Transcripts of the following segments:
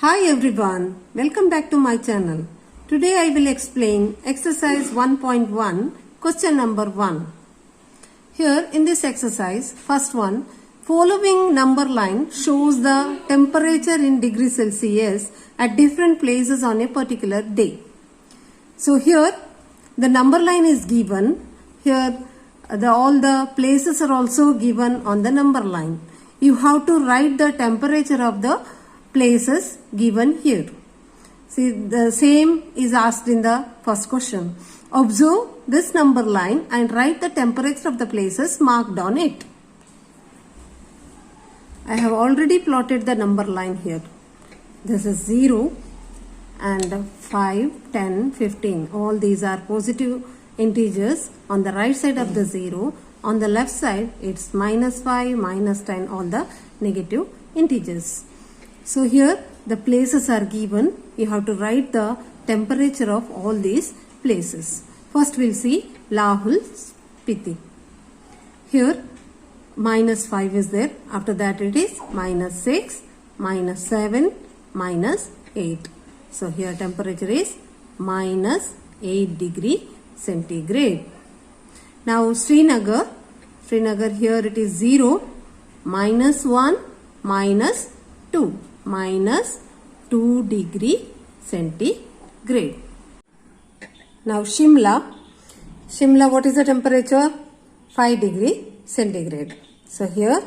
Hi everyone, welcome back to my channel. Today I will explain exercise 1.1 question number 1. Here in this exercise, first one, following number line shows the temperature in degrees Celsius at different places on a particular day. So here the number line is given. Here all the places are also given on the number line. You have to write the temperature of the places given here. See, the same is asked in the first question. Observe this number line and write the temperature of the places marked on it. I have already plotted the number line here. This is 0 and 5, 10, 15. All these are positive integers. On the right side of the 0, on the left side it's minus 5, minus 10, all the negative integers. So here the places are given. You have to write the temperature of all these places. First we'll see Lahul Spiti. Here minus 5 is there. After that it is minus 6, minus 7, minus 8. So here temperature is minus 8 degree centigrade. Now Srinagar here it is 0, minus 1, minus 2. Minus 2 degree centigrade. Now Shimla what is the temperature? 5 degree centigrade. So here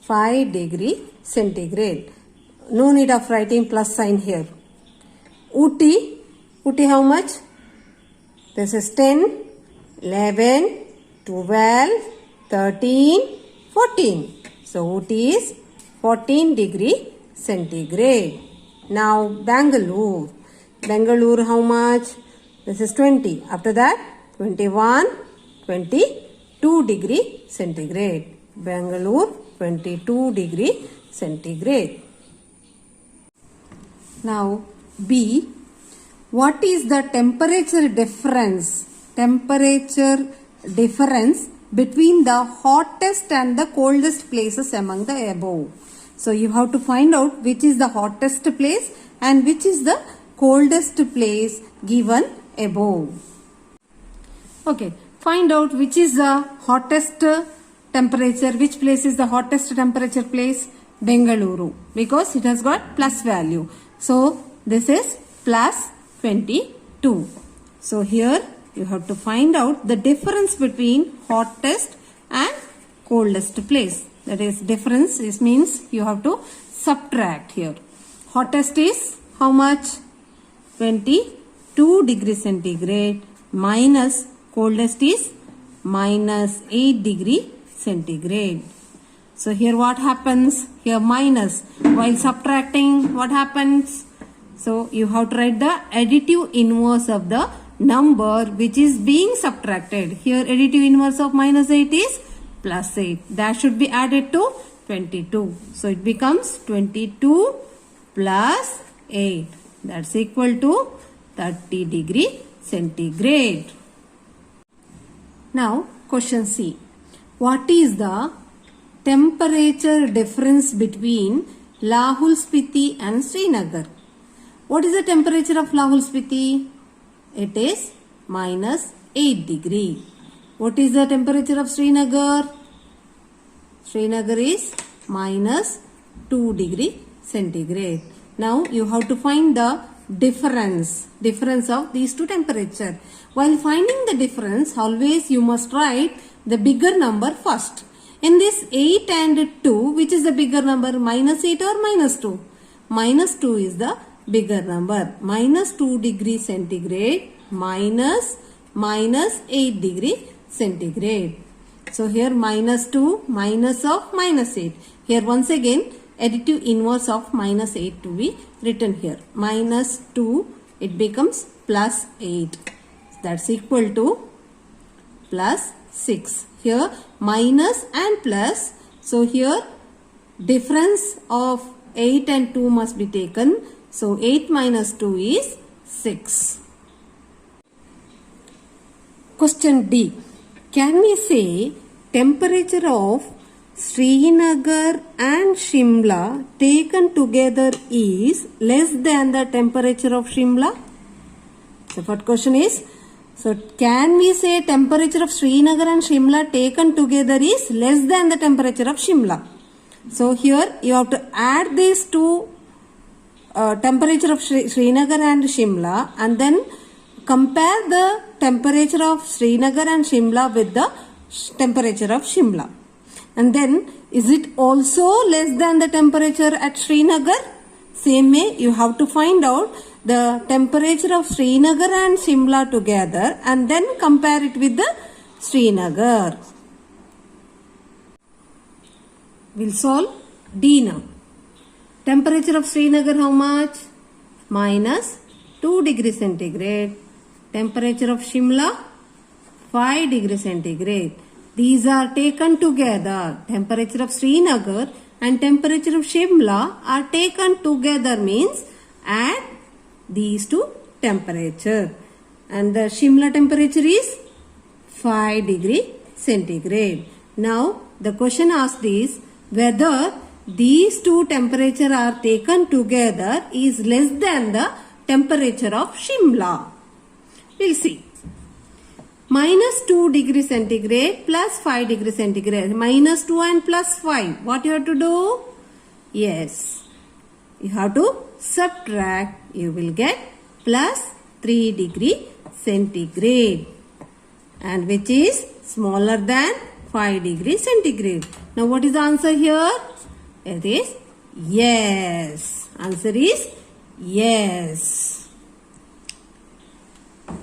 5 degree centigrade. No need of writing plus sign here. Ooty how much? This is 10, 11, 12, 13, 14. So Ooty is 14 degree centigrade. Now Bangalore how much? This is 20. After that 21, 22 degree centigrade. Bangalore 22 degree centigrade. Now B, what is the temperature difference between the hottest and the coldest places among the above? So you have to find out which is the hottest place and which is the coldest place given above. Okay, find out which is the hottest temperature, which place is the hottest temperature place? Bengaluru, because it has got plus value. So this is plus 22. So here you have to find out the difference between hottest and coldest place. That is difference, this means you have to subtract here. Hottest is how much? 22 degree centigrade minus coldest is minus 8 degree centigrade. So here what happens? Here minus. While subtracting, what happens? So you have to write the additive inverse of the number which is being subtracted. Here additive inverse of minus 8 is plus 8. That should be added to 22. So it becomes 22 plus 8. That's equal to 30 degree centigrade. Now question C. What is the temperature difference between Lahul Spiti and Srinagar? What is the temperature of Lahul Spiti? It is minus 8 degree. What is the temperature of Srinagar? Srinagar is minus 2 degree centigrade. Now you have to find the difference of these two temperatures. While finding the difference, always you must write the bigger number first. In this 8 and 2, which is the bigger number? Minus 8 or minus 2? Minus 2 is the bigger number. Minus 2 degree centigrade minus 8 degree centigrade. So here minus 2 minus of minus 8. Here once again additive inverse of minus 8 to be written here. Minus 2, it becomes plus 8. That's equal to plus 6. Here minus and plus. So here difference of 8 and 2 must be taken. So 8 minus 2 is 6. Question D. Can we say temperature of Srinagar and Shimla taken together is less than the temperature of Shimla? The first question is, so can we say temperature of Srinagar and Shimla taken together is less than the temperature of Shimla? So here you have to add these two temperature of Srinagar and Shimla and then compare the temperature of Srinagar and Shimla with the temperature of Shimla. And then is it also less than the temperature at Srinagar? Same way you have to find out the temperature of Srinagar and Shimla together and then compare it with the Srinagar. We'll solve D now. Temperature of Srinagar how much? Minus 2 degrees centigrade. Temperature of Shimla 5 degrees centigrade. These are taken together. Temperature of Srinagar and temperature of Shimla are taken together means add these two temperature. And the Shimla temperature is 5 degree centigrade. Now the question asked is whether these two temperature are taken together is less than the temperature of Shimla. We'll see. Minus 2 degrees centigrade plus 5 degrees centigrade. Minus 2 and plus 5. What you have to do? Yes. You have to subtract. You will get plus 3 degree centigrade. And which is smaller than 5 degree centigrade. Now what is the answer here? It is yes. Answer is yes.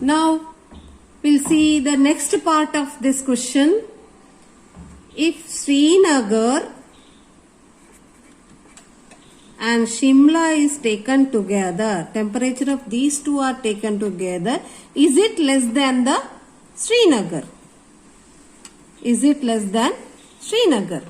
Now we'll see the next part of this question. If Srinagar and Shimla is taken together, temperature of these two are taken together, is it less than the Srinagar? Is it less than Srinagar?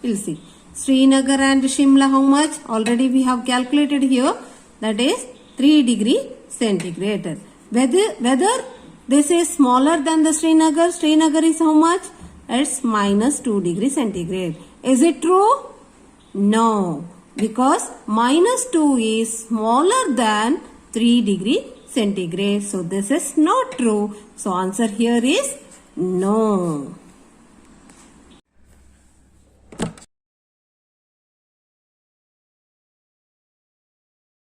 We'll see. Srinagar and Shimla how much? Already we have calculated here. That is 3 degree centigrade. Whether this is smaller than the Srinagar. Srinagar is how much? It's minus 2 degree centigrade. Is it true? No. Because minus 2 is smaller than 3 degree centigrade. So this is not true. So answer here is no.